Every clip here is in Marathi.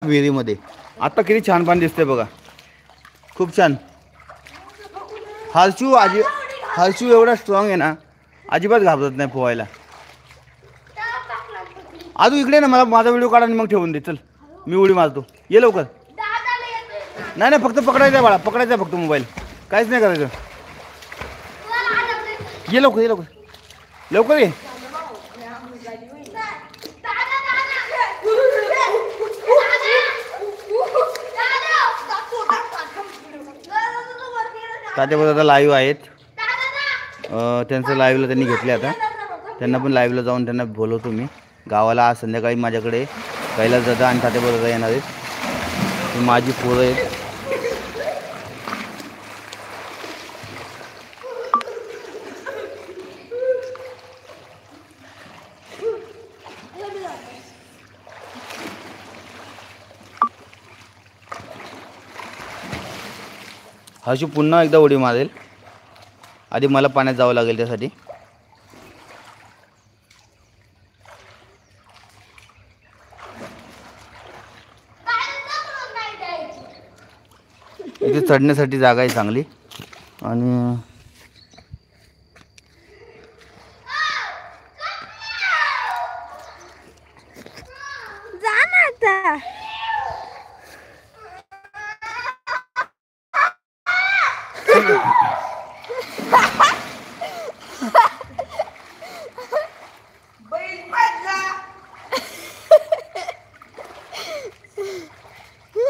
विहिरीमध्ये. आता किती छान पाणी दिसतंय बघा, खूप छान. हर्षू एवढा स्ट्रॉंग आहे ना, अजिबात घाबरत नाही पोहायला. आजू इकडे ना, मला माझा व्हिडिओ काढा आणि मग ठेवून दे. चल मी उडी मारतो, ये लवकर. नाही नाही, फक्त पकडायचं आहे बाळा, पकडायचं आहे फक्त मोबाईल, काहीच नाही करायचं. ये लवकर, ये लवकर, लवकर ये. तात्याबरोबर आता लाईव्ह आहेत, त्यांचं लाईव्हला त्यांनी घेतले. आता त्यांना पण लाईव्हला जाऊन त्यांना बोलवतो मी. गावाला आज संध्याकाळी माझ्याकडे कैलास दादा आणि तात्याबरोबर येणार आहेत. माझी पोरं आहेत. हर्षू पुन्हा एकदा उडी मारेल, आधी मला पाण्यात जावं लागेल त्यासाठी. इथे चढण्यासाठी जागा आहे चांगली. आणि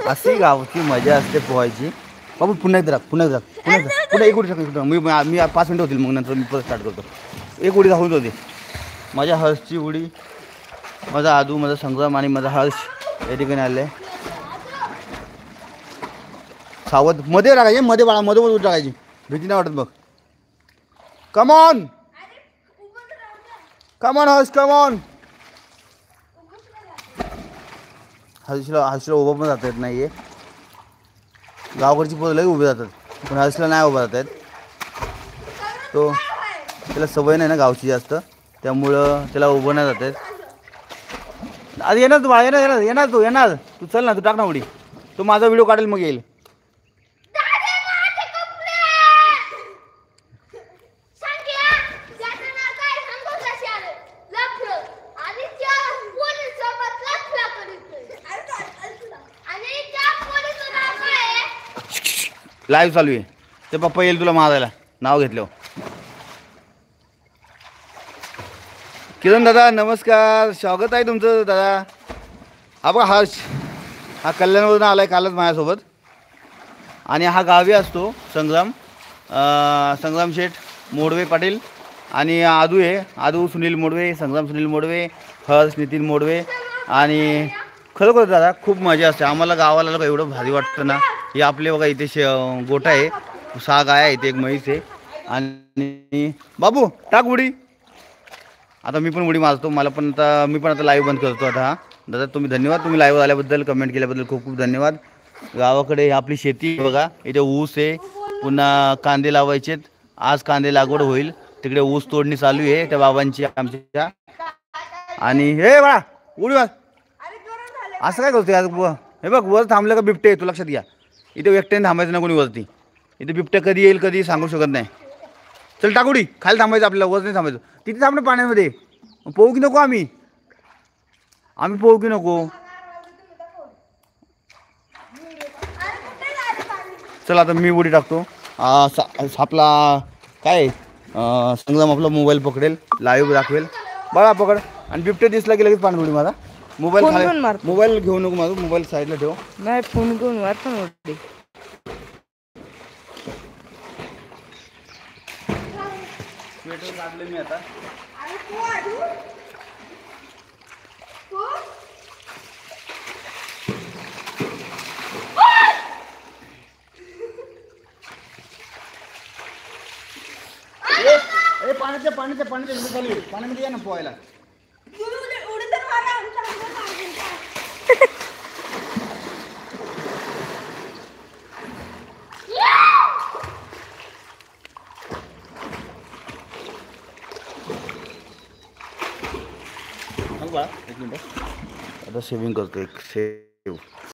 अशी गावची मजा असते पोहायची. बाबू पुन्हा एकदा पुन्हा एक उडी टाकतो. मी 5 मिनिटं होतील, मग नंतर मी परत स्टार्ट करतो. एक उडी दाखवून होते. माझ्या हर्षची उडी, माझा आदू, माझा संग्राम आणि माझा हर्ष या ठिकाणी आले. सावध मध्ये टाकायचे, मध्ये बाळा, मध्ये उडी टाकायची, भीती नाही वाटत बघ. Come on come on Harsh, come on. Harshala उभं पण जाता येत नाही आहे. गावकडची पोरं लई उभे जातात, पण हर्षला नाही उभं जात आहेत. तो त्याला सवय नाही ना गावची जास्त, त्यामुळं त्याला उभं नाही जात आहेत. अरे येणार तू बाळा, येणार तू चल ना, तू टाक ना उडी. तो माझा व्हिडिओ काढेल मग येईल. लाईव्ह चालू आहे, ते पप्पा येईल तुला मारायला नाव घेतलं. किरण दादा नमस्कार, स्वागत आहे तुमचं दादा. हा बघा हर्ष, हा कल्याणवरून आला आहे कालच माझ्यासोबत. आणि हा गावी असतो संग्राम शेठ मोडवे पाटील. आणि आदू आहे, आदू सुनील मोडवे, संग्राम सुनील मोडवे, हर्ष नितीन मोडवे. आणि खरोखर दादा खूप मजा असते आम्हाला गावाला. एवढं भारी वाटतं ना. हे आपले बघा इथे गोठा आहे, 6 गाय आहे, इथे एक म्हैस आहे. आणि बाबू टाक उडी. आता मी पण उडी मारतो, मी पण आता लाईव्ह बंद करतो आता. हा दादा तुम्ही धन्यवाद, तुम्ही लाईव्ह आल्याबद्दल, कमेंट केल्याबद्दल खूप खूप धन्यवाद. गावाकडे आपली शेती बघा, इथे ऊस आहे, पुन्हा कांदे लावायचे. आज कांदे लागवड होईल, तिकडे ऊस तोडणी चालू आहे त्या बाबांची आमच्या. आणि हे बघा उडी मार. असं काय करतो यार, हे बघ वर थांबलं का बिबटे येतो, लक्षात घ्या. इथे एकट्याने थांबायचं ना कोणी वरती, इथे बिबट्या कधी येईल कधी सांगू शकत नाही. चल टाकुडी, खाली थांबायचं आपल्याला, वर नाही थांबायचं. तिथे थांबणं पाण्यामध्ये, पोहू की नको आम्ही पोहू की नको. चला आता मी उडी टाकतो. आपला काय संग्राम आपला मोबाईल पकडेल, लाईव्ह दाखवेल. बघा पकड. आणि बिबट्या दिसला की लगेच पाणी उडी मारा. मोबाईल घेऊ नको माझं, मोबाईल साईडला ठेव. नाही फोन घेऊन मारतो उडी. स्वेटर काढले मी आता. पाण्यामध्ये या ना पोहायला. एक मिनिट, आता शेविंग करतो.